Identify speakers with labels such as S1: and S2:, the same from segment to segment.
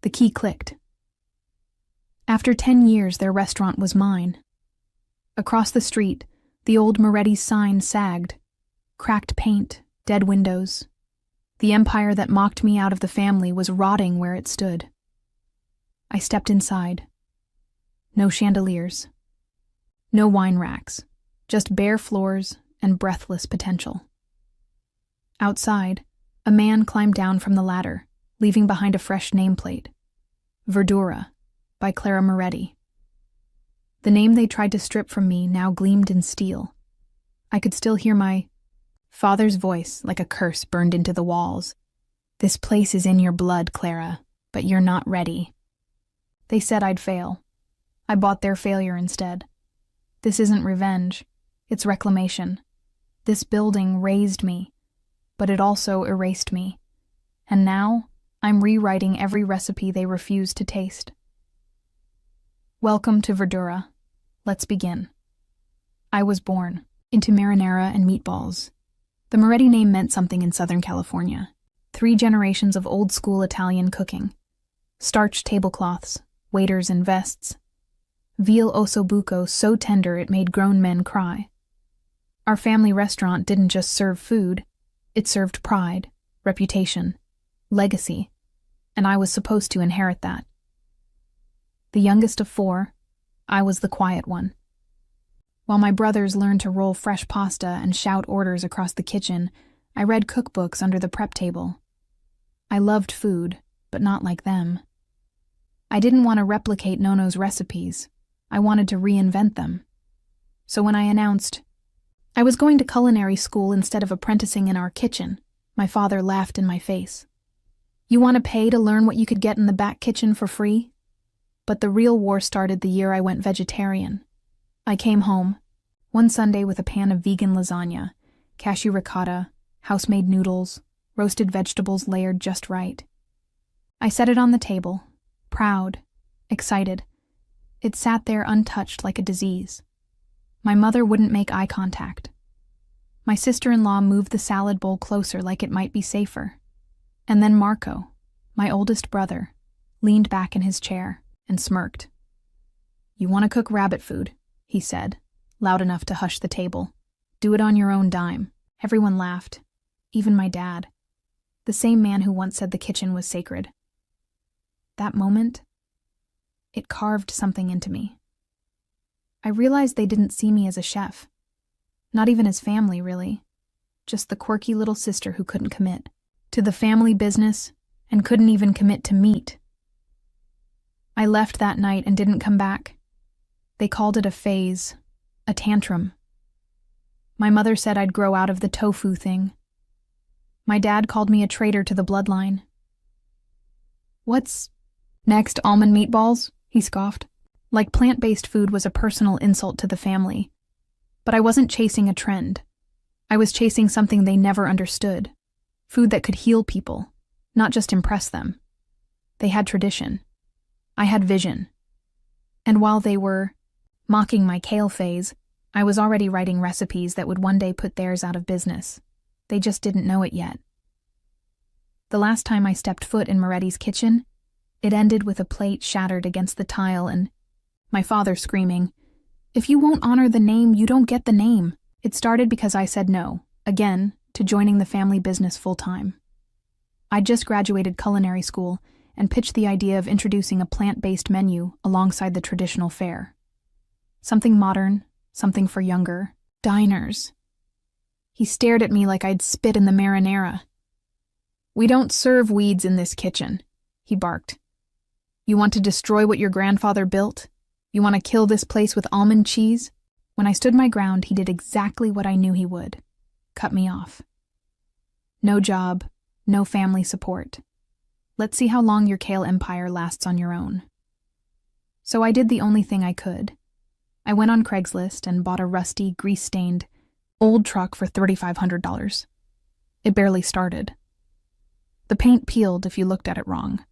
S1: The key clicked. After 10 years, their restaurant was mine. Across the street, the old Moretti's sign sagged. Cracked paint, dead windows. The empire that mocked me out of the family was rotting where it stood. I stepped inside. No chandeliers. No wine racks. Just bare floors and breathless potential. Outside, a man climbed down from the ladder, leaving behind a fresh nameplate. Verdura, by Clara Moretti. The name they tried to strip from me now gleamed in steel. I could still hear my father's voice like a curse burned into the walls. "This place is in your blood, Clara, but you're not ready." They said I'd fail. I bought their failure instead. This isn't revenge, it's reclamation. This building raised me, but it also erased me. And now, I'm rewriting every recipe they refused to taste. Welcome to Verdura. Let's begin. I was born into marinara and meatballs. The Moretti name meant something in Southern California. 3 generations of old-school Italian cooking. Starched tablecloths, waiters in vests. Veal ossobuco so tender it made grown men cry. Our family restaurant didn't just serve food, it served pride, reputation, legacy, and I was supposed to inherit that. The youngest of 4, I was the quiet one. While my brothers learned to roll fresh pasta and shout orders across the kitchen, I read cookbooks under the prep table. I loved food, but not like them. I didn't want to replicate Nono's recipes. I wanted to reinvent them. So when I announced I was going to culinary school instead of apprenticing in our kitchen, my father laughed in my face. "You want to pay to learn what you could get in the back kitchen for free?" But the real war started the year I went vegetarian. I came home, one Sunday with a pan of vegan lasagna, cashew ricotta, house-made noodles, roasted vegetables layered just right. I set it on the table, proud, excited. It sat there untouched like a disease. My mother wouldn't make eye contact. My sister-in-law moved the salad bowl closer like it might be safer. And then Marco, my oldest brother, leaned back in his chair and smirked. "You want to cook rabbit food," he said, loud enough to hush the table. "Do it on your own dime." Everyone laughed, even my dad, the same man who once said the kitchen was sacred. That moment, it carved something into me. I realized they didn't see me as a chef. Not even as family, really. Just the quirky little sister who couldn't commit to the family business and couldn't even commit to meat. I left that night and didn't come back. They called it a phase, a tantrum. My mother said I'd grow out of the tofu thing. My dad called me a traitor to the bloodline. "What's next, almond meatballs?" he scoffed. Like plant-based food was a personal insult to the family. But I wasn't chasing a trend. I was chasing something they never understood. Food that could heal people, not just impress them. They had tradition. I had vision. And while they were mocking my kale phase, I was already writing recipes that would one day put theirs out of business. They just didn't know it yet. The last time I stepped foot in Moretti's kitchen, it ended with a plate shattered against the tile and my father screaming, "If you won't honor the name, you don't get the name." It started because I said no, again, to joining the family business full-time. I'd just graduated culinary school and pitched the idea of introducing a plant-based menu alongside the traditional fare. Something modern, something for younger diners. He stared at me like I'd spit in the marinara. "We don't serve weeds in this kitchen," he barked. "You want to destroy what your grandfather built? You want to kill this place with almond cheese?" When I stood my ground, he did exactly what I knew he would. Cut me off. "No job, no family support. Let's see how long your kale empire lasts on your own." So I did the only thing I could. I went on Craigslist and bought a rusty, grease-stained, old truck for $3,500. It barely started. The paint peeled if you looked at it wrong.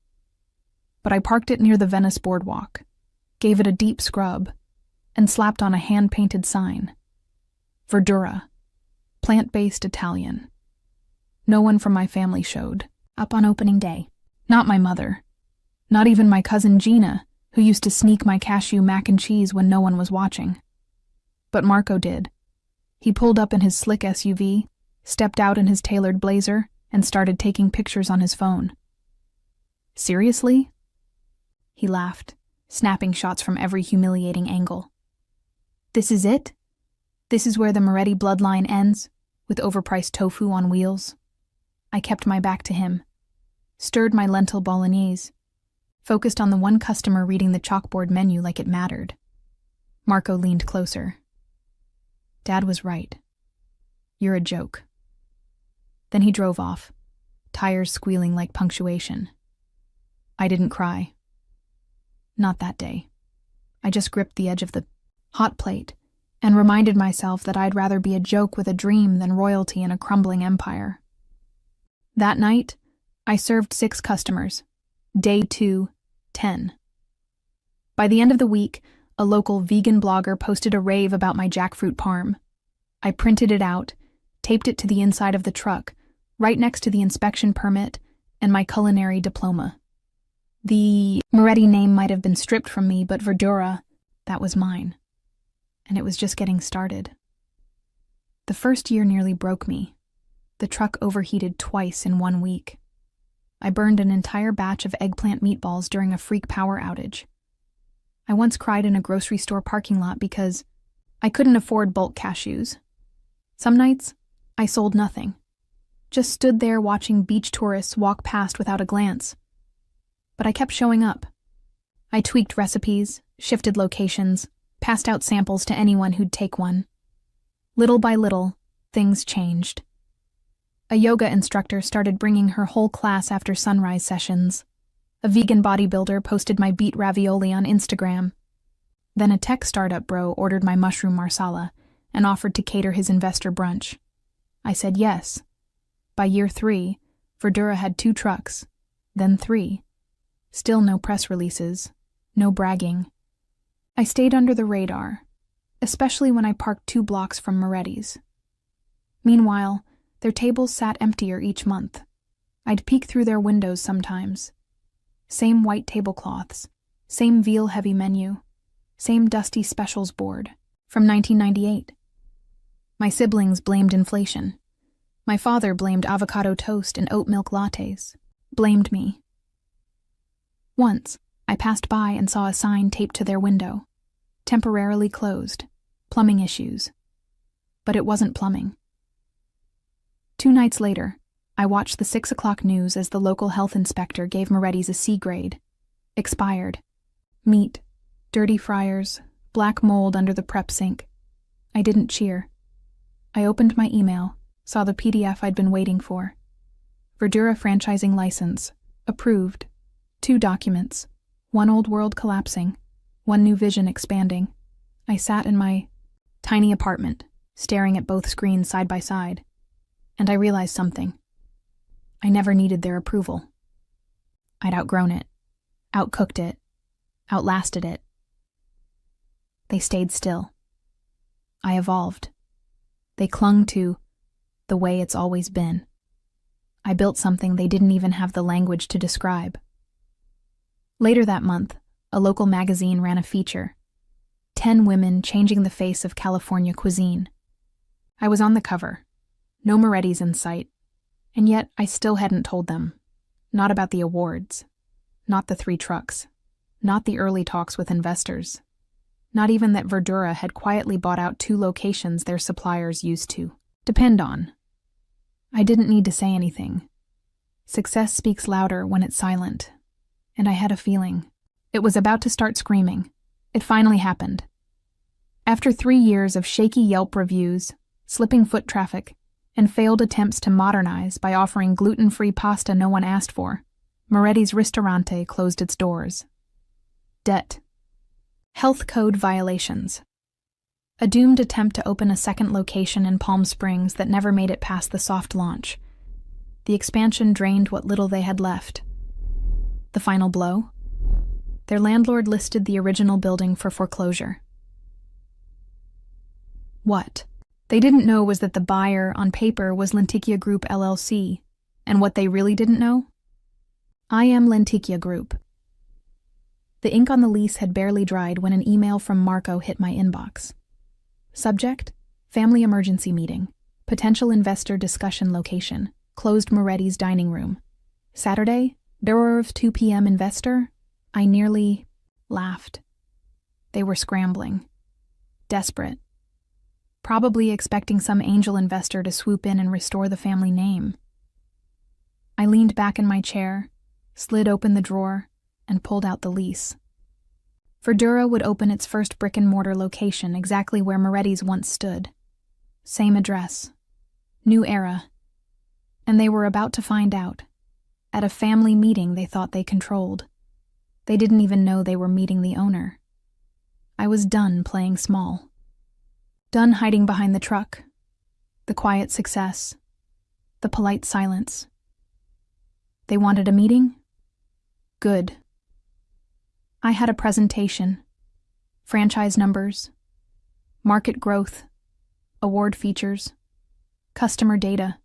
S1: But I parked it near the Venice boardwalk, gave it a deep scrub, and slapped on a hand-painted sign. Verdura, plant-based Italian. No one from my family showed up on opening day. Not my mother. Not even my cousin Gina, who used to sneak my cashew mac and cheese when no one was watching. But Marco did. He pulled up in his slick SUV, stepped out in his tailored blazer, and started taking pictures on his phone. Seriously? He laughed, snapping shots from every humiliating angle. This is it? This is where the Moretti bloodline ends, with overpriced tofu on wheels? I kept my back to him, stirred my lentil bolognese, focused on the one customer reading the chalkboard menu like it mattered. Marco leaned closer. Dad was right. You're a joke. Then he drove off, tires squealing like punctuation. I didn't cry. Not that day. I just gripped the edge of the hot plate and reminded myself that I'd rather be a joke with a dream than royalty in a crumbling empire. That night, I served 6 customers. Day 2, 10. By the end of the week, a local vegan blogger posted a rave about my jackfruit parm. I printed it out, taped it to the inside of the truck, right next to the inspection permit and my culinary diploma. The Moretti name might have been stripped from me, but Verdura, that was mine. And it was just getting started. The first year nearly broke me. The truck overheated twice in 1 week. I burned an entire batch of eggplant meatballs during a freak power outage. I once cried in a grocery store parking lot because I couldn't afford bulk cashews. Some nights, I sold nothing. Just stood there watching beach tourists walk past without a glance. But I kept showing up. I tweaked recipes, shifted locations, passed out samples to anyone who'd take one. Little by little, things changed. A yoga instructor started bringing her whole class after sunrise sessions. A vegan bodybuilder posted my beet ravioli on Instagram. Then a tech startup bro ordered my mushroom marsala and offered to cater his investor brunch. I said yes. By year 3, Verdura had 2 trucks, then 3. Still no press releases, no bragging. I stayed under the radar, especially when I parked 2 blocks from Moretti's. Meanwhile, their tables sat emptier each month. I'd peek through their windows sometimes. Same white tablecloths, same veal-heavy menu, same dusty specials board from 1998. My siblings blamed inflation. My father blamed avocado toast and oat milk lattes. Blamed me. Once, I passed by and saw a sign taped to their window. Temporarily closed. Plumbing issues. But it wasn't plumbing. 2 nights later, I watched the 6 o'clock news as the local health inspector gave Moretti's a C grade. Expired. Meat. Dirty fryers. Black mold under the prep sink. I didn't cheer. I opened my email, saw the PDF I'd been waiting for. Verdura franchising license. Approved. 2 documents. 1 old world collapsing. 1 new vision expanding. I sat in my tiny apartment, staring at both screens side by side. And I realized something. I never needed their approval. I'd outgrown it, outcooked it, outlasted it. They stayed still. I evolved. They clung to the way it's always been. I built something they didn't even have the language to describe. Later that month, a local magazine ran a feature. 10 women changing the face of California cuisine. I was on the cover. No Moretti's in sight. And yet, I still hadn't told them. Not about the awards. Not the 3 trucks. Not the early talks with investors. Not even that Verdura had quietly bought out 2 locations their suppliers used to depend on. I didn't need to say anything. Success speaks louder when it's silent. And I had a feeling. It was about to start screaming. It finally happened. After 3 years of shaky Yelp reviews, slipping foot traffic, and failed attempts to modernize by offering gluten-free pasta no one asked for, Moretti's Ristorante closed its doors. Debt. Health code violations. A doomed attempt to open a second location in Palm Springs that never made it past the soft launch. The expansion drained what little they had left. The final blow? Their landlord listed the original building for foreclosure. What they didn't know was that the buyer, on paper, was Lenticia Group LLC. And what they really didn't know? I am Lenticia Group. The ink on the lease had barely dried when an email from Marco hit my inbox. Subject: Family emergency meeting. Potential investor discussion location. Closed Moretti's dining room. Saturday, Berov 2 p.m. investor? I nearly laughed. They were scrambling. Desperate. Probably expecting some angel investor to swoop in and restore the family name. I leaned back in my chair, slid open the drawer, and pulled out the lease. Verdura would open its first brick-and-mortar location exactly where Moretti's once stood. Same address. New era. And they were about to find out. At a family meeting they thought they controlled. They didn't even know they were meeting the owner. I was done playing small. Done hiding behind the truck. The quiet success. The polite silence. They wanted a meeting? Good. I had a presentation. Franchise numbers. Market growth. Award features. Customer data.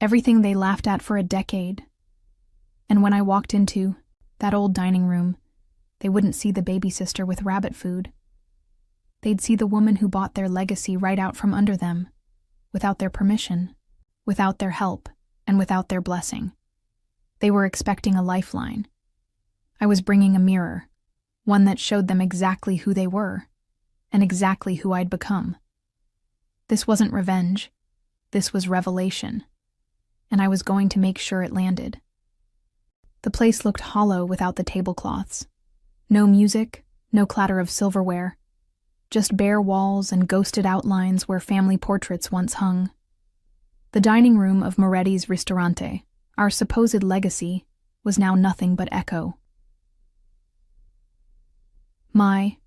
S1: Everything they laughed at for a decade. And when I walked into that old dining room, they wouldn't see the baby sister with rabbit food. They'd see the woman who bought their legacy right out from under them, without their permission, without their help, and without their blessing. They were expecting a lifeline. I was bringing a mirror, one that showed them exactly who they were, and exactly who I'd become. This wasn't revenge. This was revelation. And I was going to make sure it landed. The place looked hollow without the tablecloths. No music, no clatter of silverware. Just bare walls and ghosted outlines where family portraits once hung. The dining room of Moretti's Ristorante, our supposed legacy, was now nothing but echo. My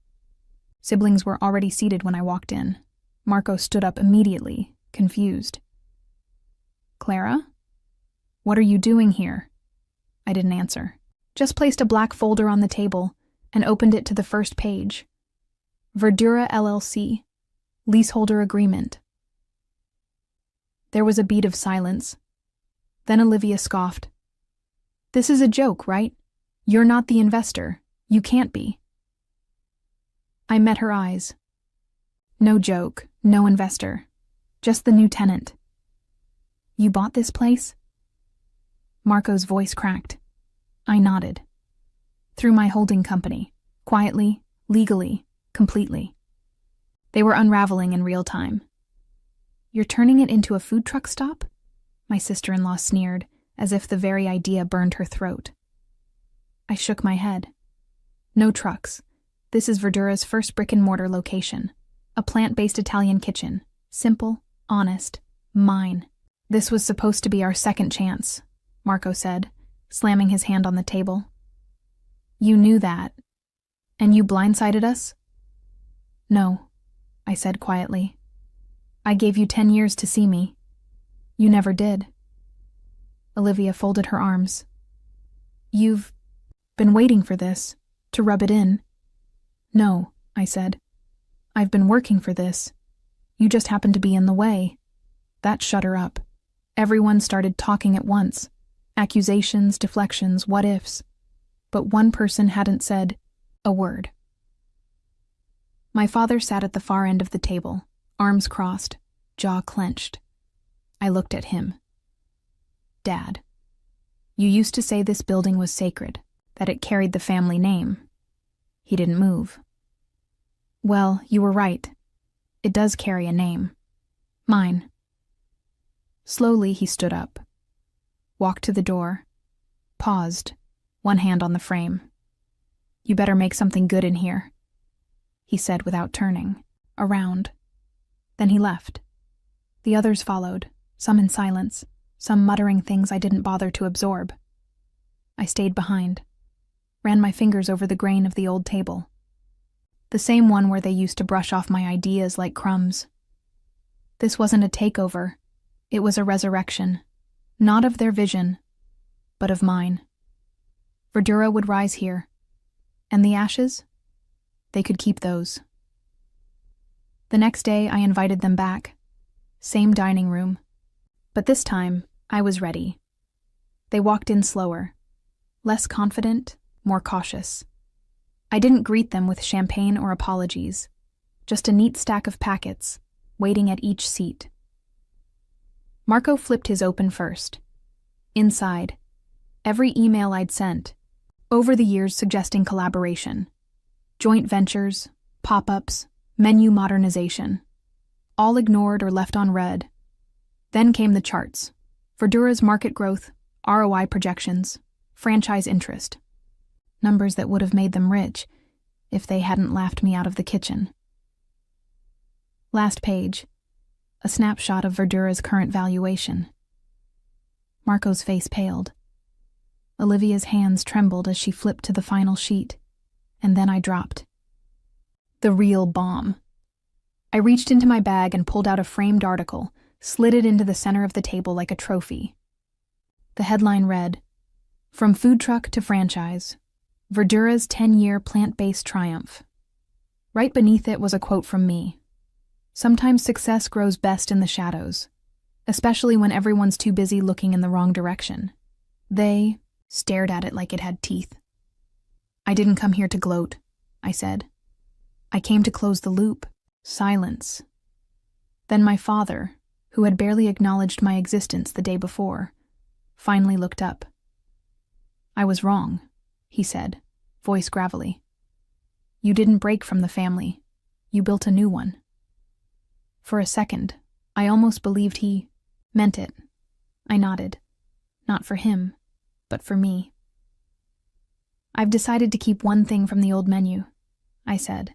S1: siblings were already seated when I walked in. Marco stood up immediately, confused. Clara? What are you doing here? I didn't answer. Just placed a black folder on the table and opened it to the first page. Verdura LLC, leaseholder agreement. There was a beat of silence. Then Olivia scoffed. This is a joke, right? You're not the investor. You can't be. I met her eyes. No joke, no investor. Just the new tenant. You bought this place? Marco's voice cracked. I nodded. Through my holding company. Quietly, legally, completely. They were unraveling in real time. You're turning it into a food truck stop? My sister-in-law sneered, as if the very idea burned her throat. I shook my head. No trucks. This is Verdura's first brick-and-mortar location. A plant-based Italian kitchen. Simple, honest, mine. This was supposed to be our second chance, Marco said, slamming his hand on the table. You knew that. And you blindsided us? No, I said quietly. I gave you 10 years to see me. You never did. Olivia folded her arms. You've been waiting for this, to rub it in. No, I said. I've been working for this. You just happened to be in the way. That shut her up. Everyone started talking at once. Accusations, deflections, what-ifs. But one person hadn't said a word. My father sat at the far end of the table, arms crossed, jaw clenched. I looked at him. Dad, you used to say this building was sacred, that it carried the family name. He didn't move. Well, you were right. It does carry a name. Mine. Slowly he stood up, walked to the door, paused, one hand on the frame. You better make something good in here, he said without turning, around. Then he left. The others followed, some in silence, some muttering things I didn't bother to absorb. I stayed behind, ran my fingers over the grain of the old table. The same one where they used to brush off my ideas like crumbs. This wasn't a takeover. It was a resurrection, not of their vision, but of mine. Verdura would rise here, and the ashes? They could keep those. The next day I invited them back. Same dining room. But this time, I was ready. They walked in slower, less confident, more cautious. I didn't greet them with champagne or apologies, just a neat stack of packets, waiting at each seat. Marco flipped his open first. Inside, every email I'd sent, over the years suggesting collaboration, joint ventures, pop-ups, menu modernization, all ignored or left unread. Then came the charts: Verdura's market growth, ROI projections, franchise interest. Numbers that would have made them rich if they hadn't laughed me out of the kitchen. Last page, a snapshot of Verdura's current valuation. Marco's face paled. Olivia's hands trembled as she flipped to the final sheet, and then I dropped. The real bomb. I reached into my bag and pulled out a framed article, slid it into the center of the table like a trophy. The headline read, "From Food Truck to Franchise, Verdura's 10-year plant-based triumph." Right beneath it was a quote from me. Sometimes success grows best in the shadows, especially when everyone's too busy looking in the wrong direction. They stared at it like it had teeth. "I didn't come here to gloat," I said. "I came to close the loop." Silence. Then my father, who had barely acknowledged my existence the day before, finally looked up. "I was wrong," he said, voice gravelly. "You didn't break from the family. You built a new one." For a second, I almost believed he meant it. I nodded. Not for him, but for me. "I've decided to keep one thing from the old menu," I said,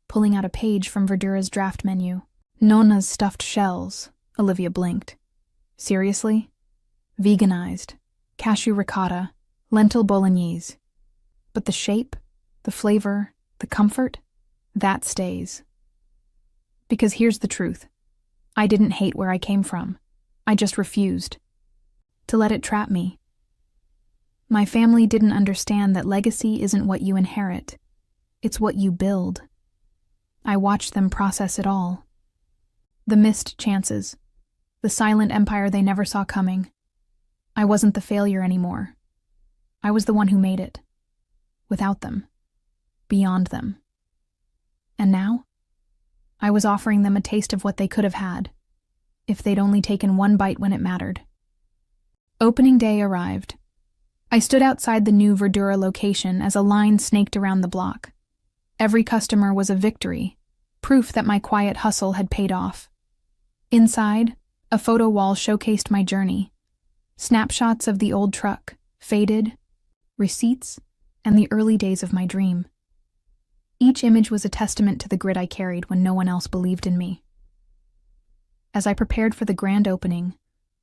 S1: pulling out a page from Verdura's draft menu. "Nonna's stuffed shells," Olivia blinked. "Seriously?" "Veganized, cashew ricotta, lentil bolognese. But the shape, the flavor, the comfort, that stays." Because here's the truth. I didn't hate where I came from. I just refused to let it trap me. My family didn't understand that legacy isn't what you inherit. It's what you build. I watched them process it all. The missed chances. The silent empire they never saw coming. I wasn't the failure anymore. I was the one who made it. Without them. Beyond them. And now? I was offering them a taste of what they could have had, if they'd only taken one bite when it mattered. Opening day arrived. I stood outside the new Verdura location as a line snaked around the block. Every customer was a victory, proof that my quiet hustle had paid off. Inside, a photo wall showcased my journey. Snapshots of the old truck, faded, receipts, and the early days of my dream. Each image was a testament to the grit I carried when no one else believed in me. As I prepared for the grand opening,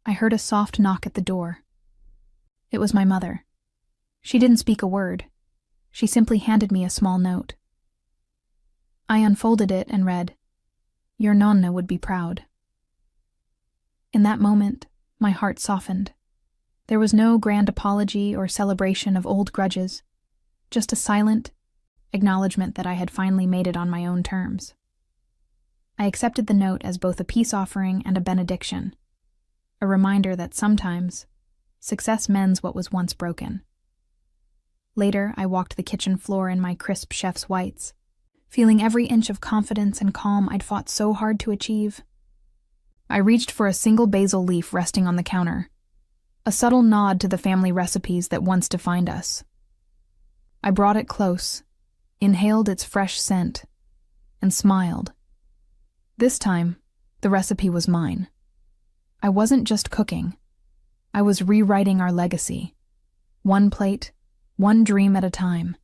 S1: I heard a soft knock at the door. It was my mother. She didn't speak a word. She simply handed me a small note. I unfolded it and read, "Your nonna would be proud." In that moment, my heart softened. There was no grand apology or celebration of old grudges, just a silent acknowledgement that I had finally made it on my own terms. I accepted the note as both a peace offering and a benediction, a reminder that sometimes success mends what was once broken. Later, I walked the kitchen floor in my crisp chef's whites, feeling every inch of confidence and calm I'd fought so hard to achieve. I reached for a single basil leaf resting on the counter, a subtle nod to the family recipes that once defined us. I brought it close, inhaled its fresh scent, and smiled. This time, the recipe was mine. I wasn't just cooking. I was rewriting our legacy. One plate, one dream at a time.